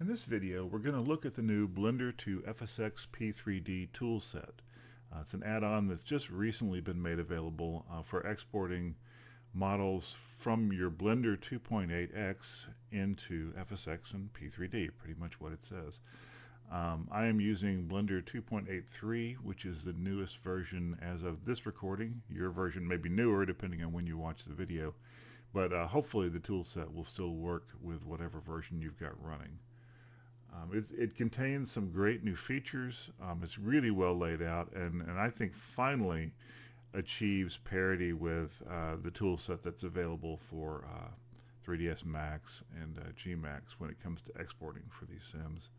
In this video, we're going to look at the new Blender2PFSX P3D toolset. It's an add-on that's just recently been made available for exporting models from your Blender 2.8x into FSX and P3D, pretty much what it says. I am using Blender 2.83, which is the newest version as of this recording. Your version may be newer depending on when you watch the video, but hopefully the toolset will still work with whatever version you've got running. It contains some great new features. It's really well laid out, and I think finally achieves parity with the toolset that's available for 3ds Max and Gmax when it comes to exporting for these sims.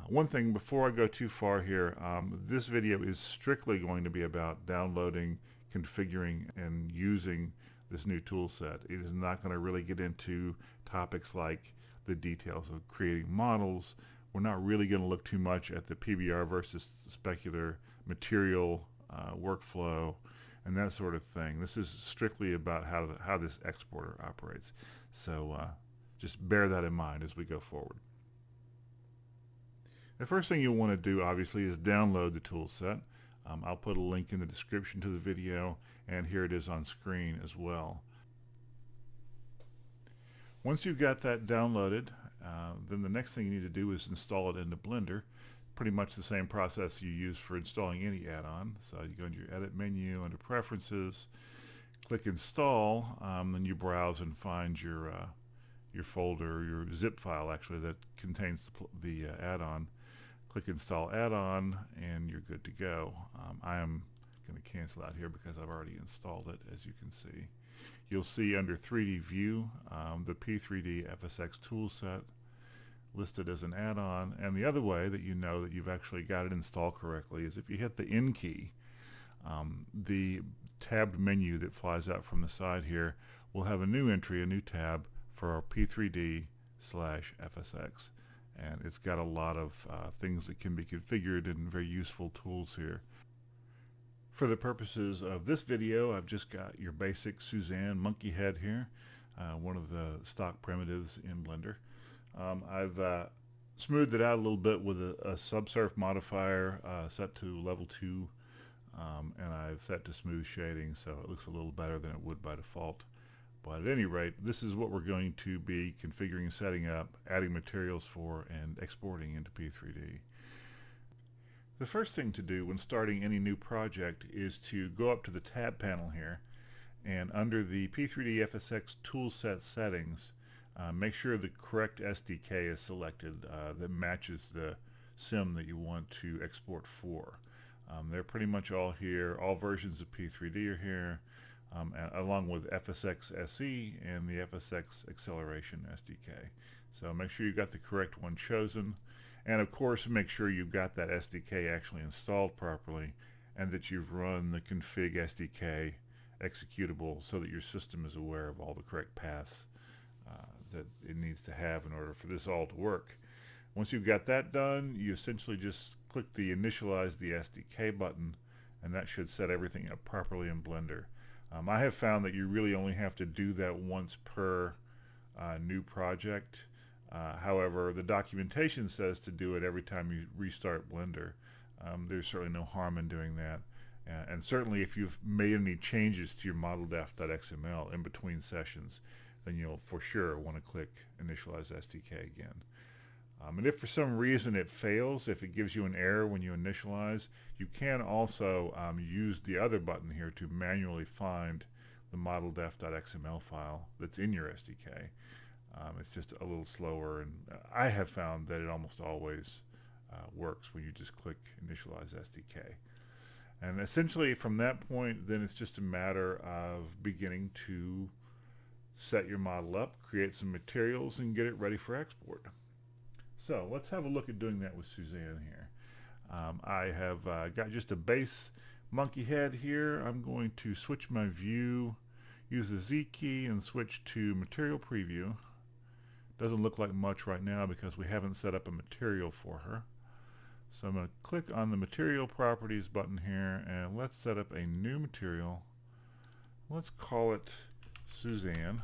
One thing before I go too far here, this video is strictly going to be about downloading, configuring, and using this new toolset. It is not going to really get into topics like the details of creating models. We're not really going to look too much at the Pbr versus Specular Material workflow and that sort of thing. This is strictly about how this exporter operates. So just bear that in mind as we go forward. The first thing you'll want to do, obviously, is download the toolset. I'll put a link in the description to the video, and here it is on screen as well. Once you've got that downloaded, then the next thing you need to do is install it into Blender. Pretty much the same process you use for installing any add-on. So you go into your Edit menu, under Preferences, click Install, then you browse and find your folder, your zip file actually that contains the add-on. Click Install Add-on, and you're good to go. I am going to cancel out here because I've already installed it, as you can see. You'll see under 3D View the P3DFSX Toolset listed as an add-on, and the other way that you know that you've actually got it installed correctly is if you hit the N key. The tabbed menu that flies out from the side here will have a new entry, a new tab for our P3D/FSX, and it's got a lot of things that can be configured and very useful tools here. For the purposes of this video, I've just got your basic Suzanne monkey head here, one of the stock primitives in Blender. I've smoothed it out a little bit with a subsurf modifier set to level 2, and I've set to smooth shading, so it looks a little better than it would by default. But at any rate, this is what we're going to be configuring, setting up, adding materials for, and exporting into P3D. The first thing to do when starting any new project is to go up to the tab panel here, and under the P3DFSX Toolset settings, make sure the correct SDK is selected that matches the sim that you want to export for. They're pretty much all here. All versions of P3D are here, along with FSX SE and the FSX Acceleration SDK. So make sure you got the correct one chosen. And of course, make sure you've got that SDK actually installed properly and that you've run the config SDK executable so that your system is aware of all the correct paths that it needs to have in order for this all to work. Once you've got that done, you essentially just click the Initialize the SDK button, and that should set everything up properly in Blender. I have found that you really only have to do that once per new project. However, the documentation says to do it every time you restart Blender. There's certainly no harm in doing that. And certainly if you've made any changes to your model.def.xml in between sessions, then you'll for sure want to click Initialize SDK again. And if for some reason it fails, if it gives you an error when you initialize, you can also use the other button here to manually find the model.def.xml file that's in your SDK. It's just a little slower, and I have found that it almost always works when you just click Initialize SDK. And essentially from that point, then it's just a matter of beginning to set your model up, create some materials, and get it ready for export. So let's have a look at doing that with Suzanne here. I have got just a base monkey head here. I'm going to switch my view, use the Z key, and switch to Material Preview. Doesn't look like much right now because we haven't set up a material for her. So I'm going to click on the Material Properties button here, and let's set up a new material. Let's call it Suzanne.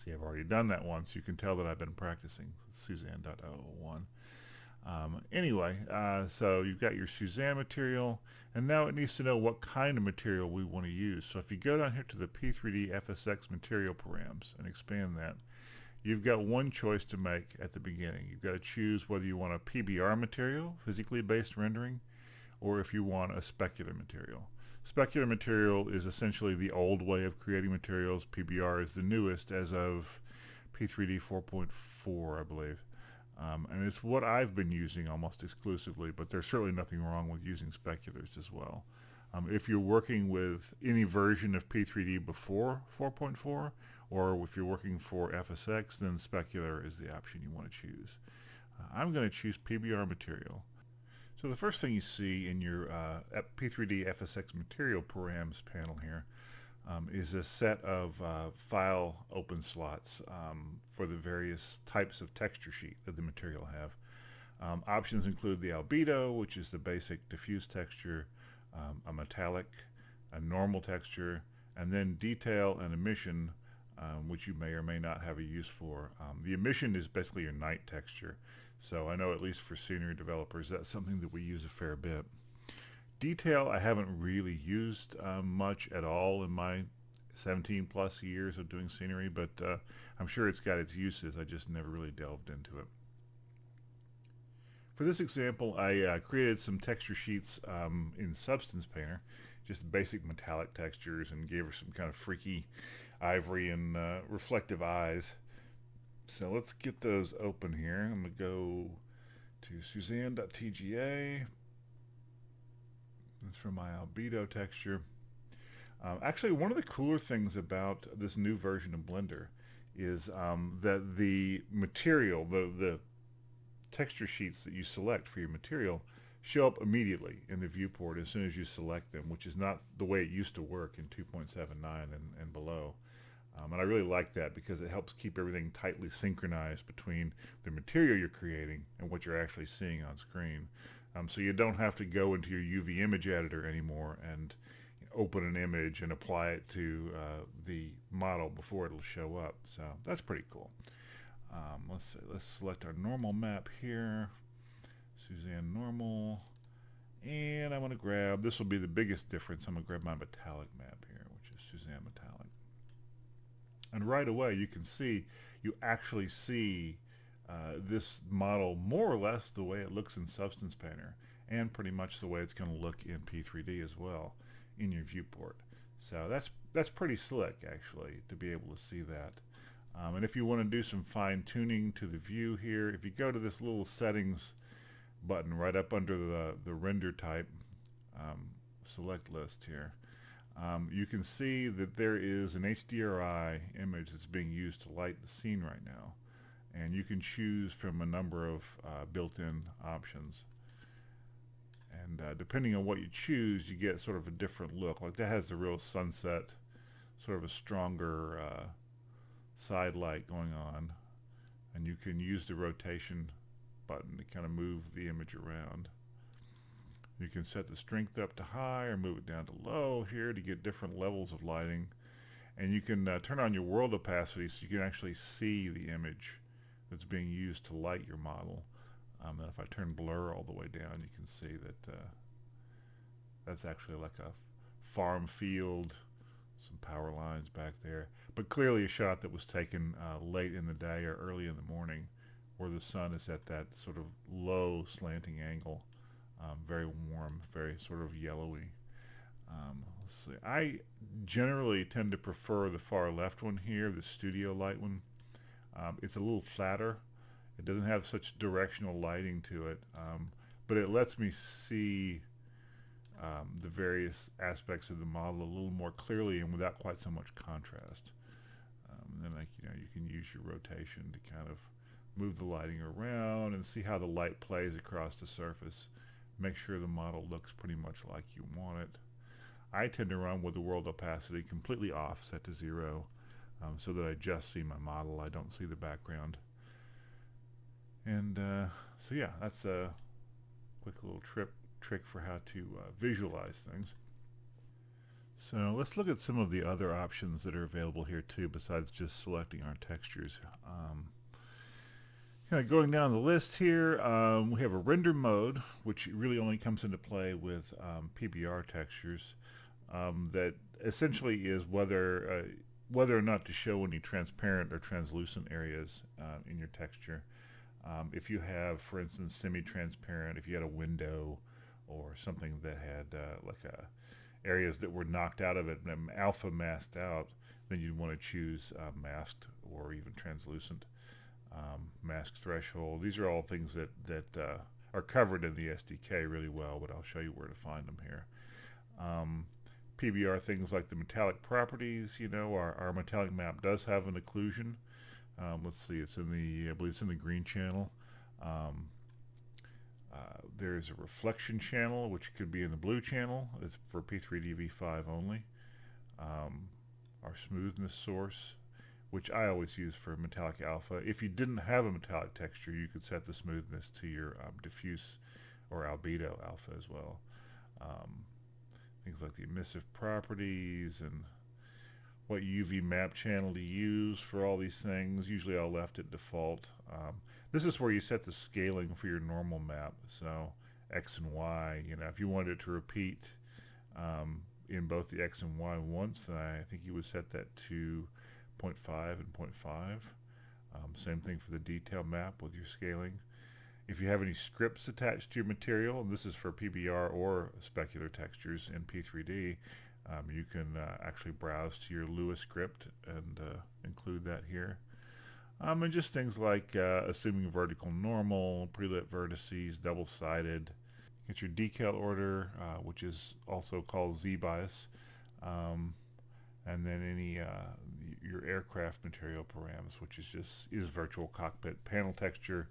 See, I've already done that once. You can tell that I've been practicing. Suzanne.001. Anyway, so you've got your Suzanne material, and now it needs to know what kind of material we want to use. So if you go down here to the P3DFSX Material Params and expand that, you've got one choice to make at the beginning. You've got to choose whether you want a Pbr material, physically based rendering, or if you want a specular material. Specular material is essentially the old way of creating materials. Pbr is the newest as of P3D 4.4, I believe. And it's what I've been using almost exclusively, but there's certainly nothing wrong with using speculars as well. If you're working with any version of P3D before 4.4, or if you're working for FSX, then specular is the option you want to choose. I'm going to choose Pbr material. So the first thing you see in your P3D FSX Material Params panel here is a set of file open slots for the various types of texture sheet that the material have. Options include the albedo, which is the basic diffuse texture, a metallic, a normal texture, and then detail and emission, which you may or may not have a use for. The emission is basically your night texture. So I know at least for scenery developers, that's something that we use a fair bit. Detail I haven't really used much at all in my 17 plus years of doing scenery, but I'm sure it's got its uses. I just never really delved into it. For this example, I created some texture sheets in Substance Painter, just basic metallic textures, and gave her some kind of freaky ivory and reflective eyes. So let's get those open here. I'm going to go to Suzanne.tga. That's for my albedo texture. Actually, one of the cooler things about this new version of Blender is that the material, the texture sheets that you select for your material show up immediately in the viewport as soon as you select them, which is not the way it used to work in 2.79 and below. And I really like that because it helps keep everything tightly synchronized between the material you're creating and what you're actually seeing on screen. So you don't have to go into your UV image editor anymore and open an image and apply it to the model before it'll show up. So that's pretty cool. Let's select our normal map here, Suzanne normal, and I'm going to grab, this will be the biggest difference, I'm going to grab my metallic map here, which is Suzanne metallic. And right away you actually see this model more or less the way it looks in Substance Painter, and pretty much the way it's going to look in P3D as well in your viewport. So that's pretty slick actually to be able to see that. And if you want to do some fine tuning to the view here, if you go to this little settings button right up under the render type select list here, you can see that there is an HDRI image that's being used to light the scene right now. And you can choose from a number of built-in options. And depending on what you choose, you get sort of a different look. Like that has a real sunset, sort of a stronger side light going on. And you can use the rotation button to kind of move the image around. You can set the strength up to high or move it down to low here to get different levels of lighting. And you can turn on your world opacity so you can actually see the image that's being used to light your model. And if I turn blur all the way down, you can see that that's actually like a farm field, some power lines back there, but clearly a shot that was taken late in the day or early in the morning, where the sun is at that sort of low slanting angle, very warm, very sort of yellowy. Let's see. I generally tend to prefer the far left one here, the studio light one. It's a little flatter. It doesn't have such directional lighting to it, but it lets me see the various aspects of the model a little more clearly and without quite so much contrast. And then you can use your rotation to kind of move the lighting around and see how the light plays across the surface. Make sure the model looks pretty much like you want it. I tend to run with the world opacity completely off, set to 0, so that I just see my model. I don't see the background. And so yeah, that's a quick little trick for how to visualize things. So let's look at some of the other options that are available here too, besides just selecting our textures. Kind of going down the list here, we have a render mode, which really only comes into play with Pbr textures. That essentially is whether or not to show any transparent or translucent areas in your texture. If you have, for instance, semi-transparent, if you had a window or something that had areas that were knocked out of it and alpha masked out, then you'd want to choose masked or even translucent. Mask threshold. These are all things that are covered in the SDK really well, but I'll show you where to find them here. Pbr things like the metallic properties, you know, our metallic map does have an occlusion. Let's see, it's in the, I believe it's in the green channel. There's a reflection channel, which could be in the blue channel. It's for P3DV5 only. Our smoothness source, which I always use for metallic alpha. If you didn't have a metallic texture, you could set the smoothness to your diffuse or albedo alpha as well. Things like the emissive properties and what UV map channel to use for all these things. Usually I'll left at default. This is where you set the scaling for your normal map. So X and Y, you know, if you wanted it to repeat in both the X and Y once, then I think you would set that to 0.5 and 0.5. Same thing for the detail map with your scaling. If you have any scripts attached to your material, and this is for Pbr or specular textures in P3D, you can actually browse to your Lua script and include that here. And just things like assuming vertical normal, prelit vertices, double-sided. Get your decal order, which is also called Z-bias. And then any your aircraft material params, which is virtual cockpit panel texture.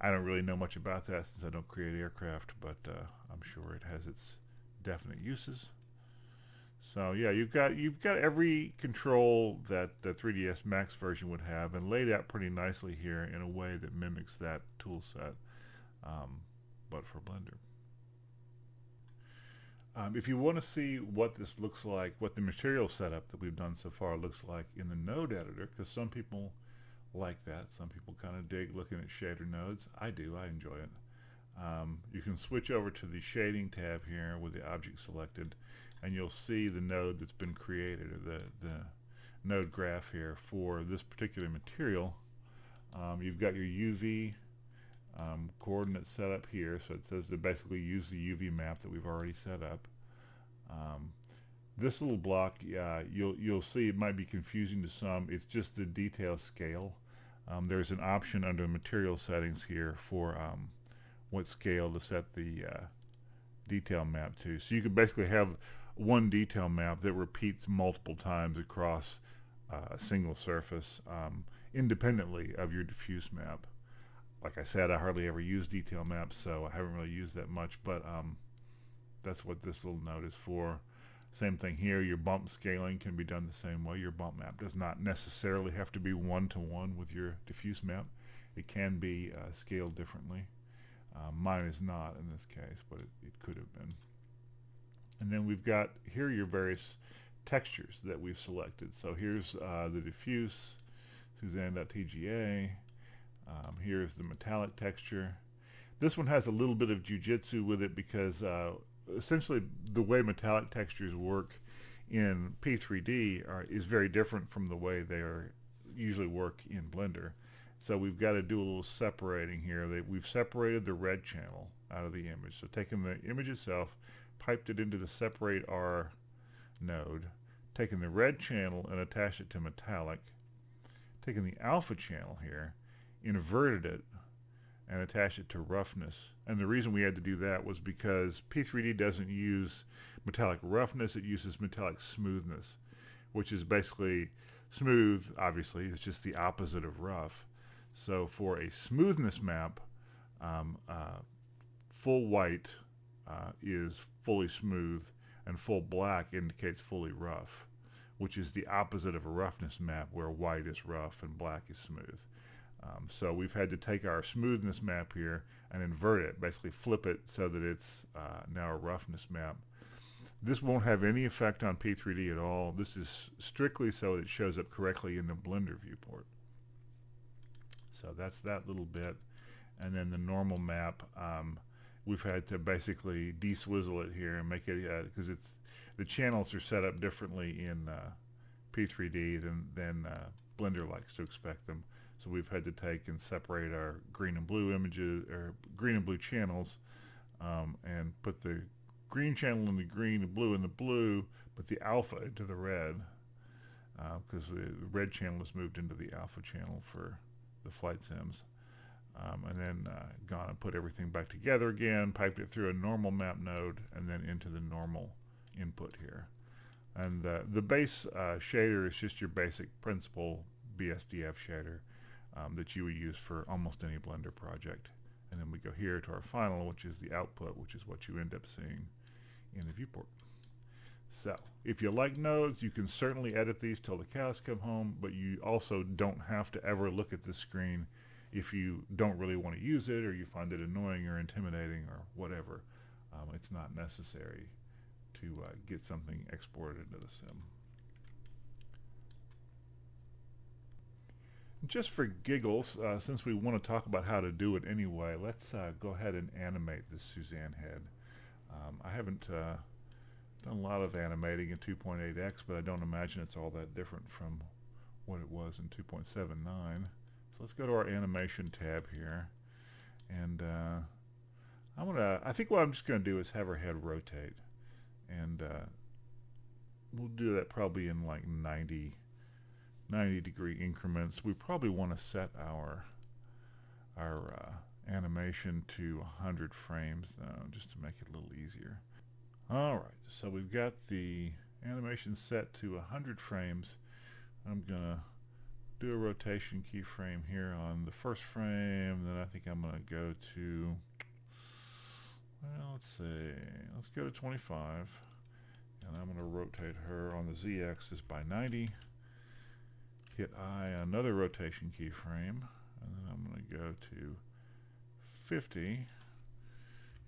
I don't really know much about that since I don't create aircraft, but I'm sure it has its definite uses. So yeah, you've got every control that the 3ds Max version would have, and laid out pretty nicely here in a way that mimics that tool set, but for Blender. If you want to see what this looks like, what the material setup that we've done so far looks like in the node editor, because some people like that, some people kind of dig looking at shader nodes. I do, I enjoy it. You can switch over to the shading tab here with the object selected, and you'll see the node that's been created, or the node graph here for this particular material. You've got your UV coordinates set up here, so it says to basically use the UV map that we've already set up. This little block, you'll see it might be confusing to some. It's just the detail scale. There's an option under material settings here for what scale to set the detail map to. So you could basically have one detail map that repeats multiple times across a single surface independently of your diffuse map. Like I said, I hardly ever use detail maps, so I haven't really used that much, but that's what this little node is for. Same thing here, your bump scaling can be done the same way. Your bump map does not necessarily have to be one-to-one with your diffuse map. It can be scaled differently. Mine is not in this case, but it could have been. And then we've got here your various textures that we've selected. So here's the diffuse, Suzanne.tga. Here's the metallic texture. This one has a little bit of jujitsu with it because essentially the way metallic textures work in P3D is very different from the way they usually work in Blender. So we've got to do a little separating here. We've separated the red channel out of the image. So taking the image itself, piped it into the separate R node, taking the red channel and attached it to metallic, taking the alpha channel here, inverted it and attached it to roughness. And the reason we had to do that was because P3D doesn't use metallic roughness, it uses metallic smoothness, which is basically smooth, obviously, it's just the opposite of rough. So for a smoothness map, full white is fully smooth and full black indicates fully rough, which is the opposite of a roughness map where white is rough and black is smooth. So we've had to take our smoothness map here and invert it, basically flip it so that it's now a roughness map. This won't have any effect on P3D at all. This is strictly so it shows up correctly in the Blender viewport. So that's that little bit. And then the normal map, we've had to basically de-swizzle it here and make it, because the channels are set up differently in P3D than Blender likes to expect them. So we've had to take and separate our green and blue images, or green and blue channels, and put the green channel in the green, the blue in the blue, but the alpha into the red, because the red channel is moved into the alpha channel for the flight sims. And then gone and put everything back together again, piped it through a normal map node, and then into the normal input here. And the base shader is just your basic principal BSDF shader that you would use for almost any Blender project. And then we go here to our final, which is the output, which is what you end up seeing in the viewport. So if you like nodes, you can certainly edit these till the cows come home, but you also don't have to ever look at this screen if you don't really want to use it, or you find it annoying or intimidating or whatever. It's not necessary to get something exported into the sim. Just for giggles, since we want to talk about how to do it anyway, let's go ahead and animate this Suzanne head. I haven't done a lot of animating in 2.8x, but I don't imagine it's all that different from what it was in 2.79. So let's go to our animation tab here, and I think what I'm just going to do is have her head rotate, and we'll do that probably in like 90 degree increments. We probably want to set our animation to 100 frames though, just to make it a little easier. Alright, so we've got the animation set to 100 frames. I'm gonna do a rotation keyframe here on the first frame, then I think I'm gonna go to, well, let's see, let's go to 25, and I'm gonna rotate her on the z-axis by 90. Hit I, another rotation keyframe, and then I'm going to go to 50,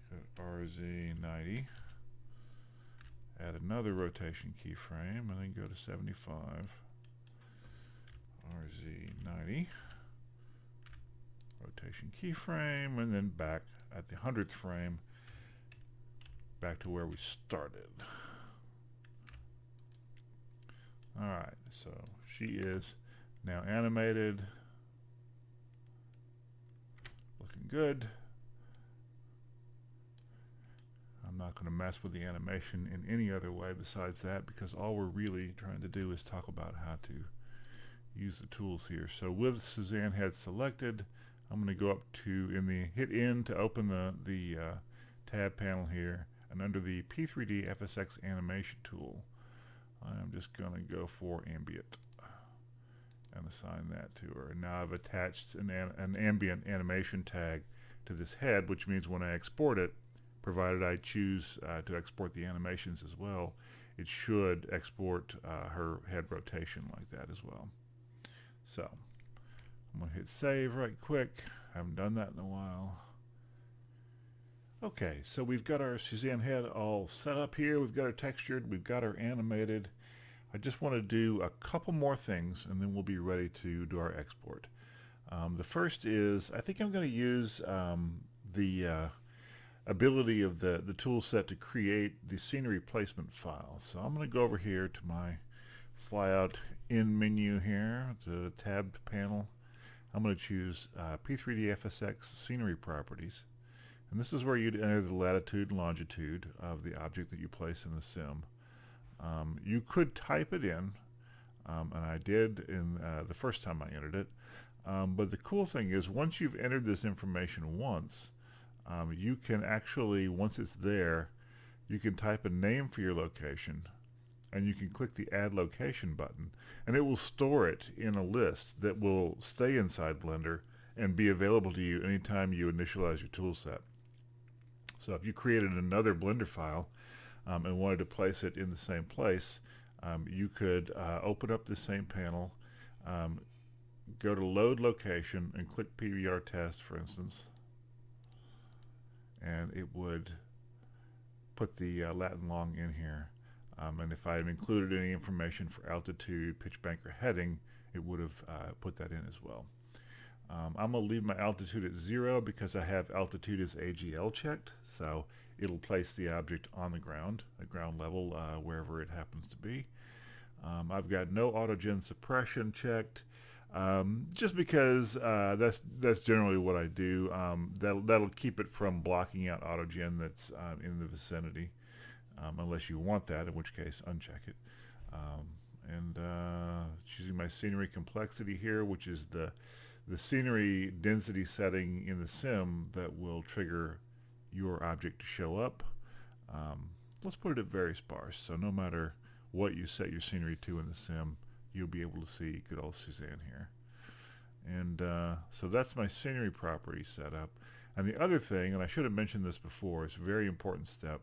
hit RZ 90, add another rotation keyframe, and then go to 75, RZ 90, rotation keyframe, and then back at the 100th frame, back to where we started. Alright, so she is now animated, looking good. I'm not going to mess with the animation in any other way besides that, because all we're really trying to do is talk about how to use the tools here. So with Suzanne head selected, I'm going to go up to, hit N to open the tab panel here, and under the P3DFSX animation tool, I'm just going to go for ambient and assign that to her. And now I've attached an ambient animation tag to this head, which means when I export it, provided I choose to export the animations as well, it should export her head rotation like that as well. So I'm going to hit save right quick. I haven't done that in a while. Okay, so we've got our Suzanne head all set up here. We've got her textured. We've got her animated. I just want to do a couple more things, and then we'll be ready to do our export. The first is, I think I'm going to use the ability of the tool set to create the scenery placement file. So I'm going to go over here to my flyout in menu here, to the tab panel. I'm going to choose P3DFSX scenery properties. And this is where you'd enter the latitude and longitude of the object that you place in the sim. You could type it in, and I did in the first time I entered it. But the cool thing is, once you've entered this information once, you can actually, once it's there, you can type a name for your location, and you can click the Add Location button, and it will store it in a list that will stay inside Blender and be available to you anytime you initialize your tool set. So if you created another Blender file and wanted to place it in the same place, you could open up the same panel, go to Load Location, and click Pbr Test, for instance, and it would put the Latin long in here. And if I had included any information for altitude, pitch bank, or heading, it would have put that in as well. I'm going to leave my altitude at 0 because I have altitude as AGL checked, so it'll place the object on the ground, at ground level, wherever it happens to be. I've got no autogen suppression checked, just because that's generally what I do. That'll keep it from blocking out autogen that's in the vicinity, unless you want that, in which case uncheck it. And choosing my scenery complexity here, which is the scenery density setting in the sim that will trigger your object to show up. Let's put it at very sparse, so no matter what you set your scenery to in the sim, you'll be able to see good old Suzanne here. And so that's my scenery property set up. And the other thing, and I should have mentioned this before, it's a very important step,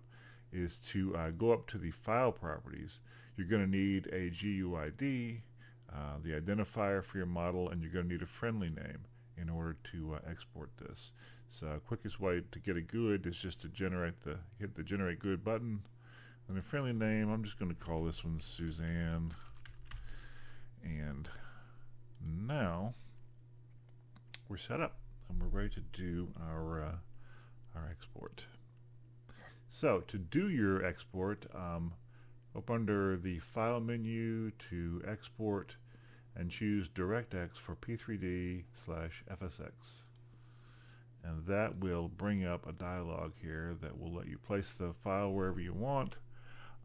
is to go up to the file properties. You're going to need a GUID, the identifier for your model, and you're going to need a friendly name in order to export this. So quickest way to get a GUID is just to hit the generate GUID button, and a friendly name, I'm just going to call this one Suzanne. And now we're set up and we're ready to do our export. So to do your export, up under the File menu to Export and choose DirectX for P3D/FSX. And that will bring up a dialog here that will let you place the file wherever you want,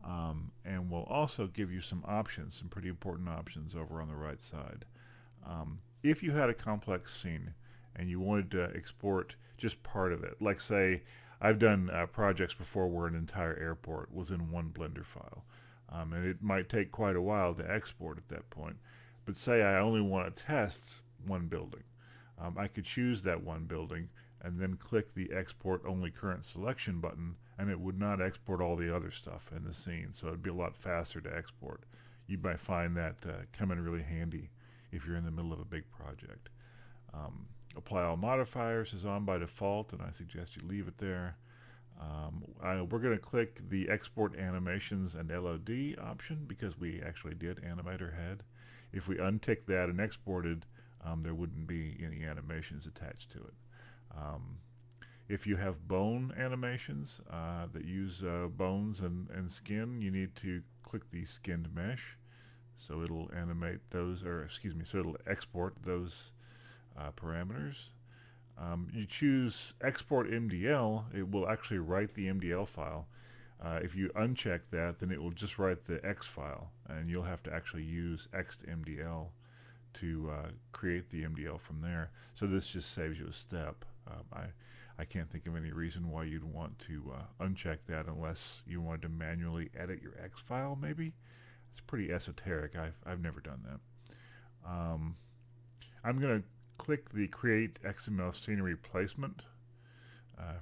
and will also give you some options, some pretty important options over on the right side. If you had a complex scene and you wanted to export just part of it, like say I've done projects before where an entire airport was in one Blender file, and it might take quite a while to export at that point. But say I only want to test one building. I could choose that one building and then click the Export Only Current Selection button, and it would not export all the other stuff in the scene, so it'd be a lot faster to export. You might find that come in really handy if you're in the middle of a big project. Apply all modifiers is on by default, and I suggest you leave it there. We're going to click the Export Animations and LOD option because we actually did animate our head. If we untick that and exported, there wouldn't be any animations attached to it. If you have bone animations that use bones and skin, you need to click the skinned mesh, so it'll animate those, or excuse me, so it'll export those parameters. You choose Export MDL, it will actually write the MDL file. If you uncheck that, then it will just write the X file, and you'll have to actually use XMDL to create the MDL from there. So this just saves you a step. I can't think of any reason why you'd want to uncheck that unless you wanted to manually edit your X file, maybe. It's pretty esoteric. I've never done that. I'm going to click the Create XML Scenery Placement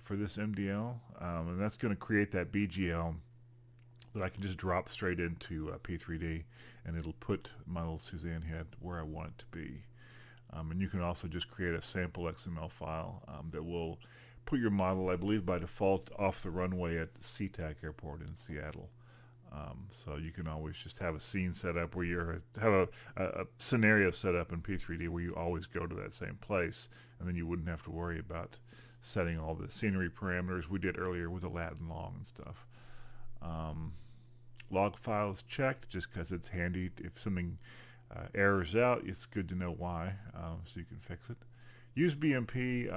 for this MDL, and that's going to create that BGL that I can just drop straight into P3D, and it'll put my little Suzanne head where I want it to be. And you can also just create a sample XML file that will put your model, I believe by default, off the runway at SeaTac Airport in Seattle. So you can always just have a scene set up where you have a scenario set up in P3D where you always go to that same place, and then you wouldn't have to worry about setting all the scenery parameters we did earlier with the Latin long and stuff. Log file is checked just because it's handy. If something errors out, it's good to know why, so you can fix it. Use BMP.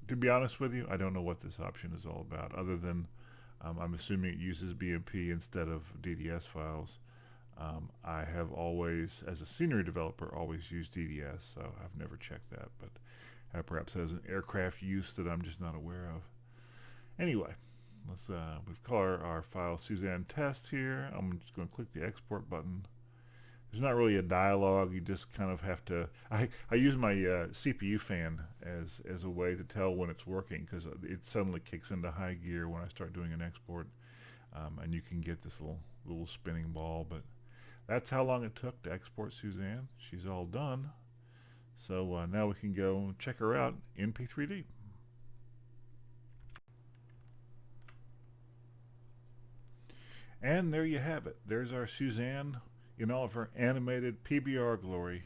To be honest with you, I don't know what this option is all about, other than I'm assuming it uses BMP instead of DDS files. I have always, as a scenery developer, always used DDS, so I've never checked that, but perhaps has an aircraft use that I'm just not aware of. Anyway, let's we've called our file Suzanne test here. I'm just going to click the export button. There's not really a dialogue. You just kind of have to. I use my CPU fan as a way to tell when it's working, because it suddenly kicks into high gear when I start doing an export, and you can get this little spinning ball. But that's how long it took to export Suzanne. She's all done. So now we can go check her out in P3D. And there you have it. There's our Suzanne in all of her animated PBR glory,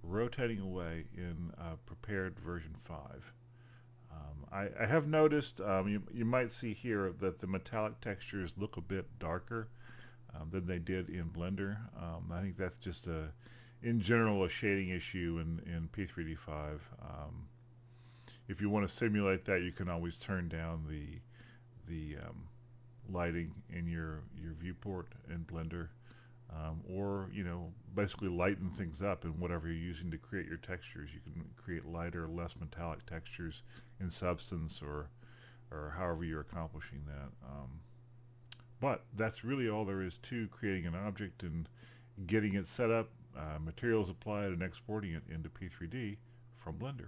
rotating away in prepared version 5. I have noticed, you might see here that the metallic textures look a bit darker than they did in Blender. I think that's just in general, a shading issue in P3D5. If you want to simulate that, you can always turn down the lighting in your viewport in Blender, or basically lighten things up in whatever you're using to create your textures. You can create lighter, less metallic textures in Substance or however you're accomplishing that. But that's really all there is to creating an object and getting it set up, materials applied, and exporting it into P3D from Blender.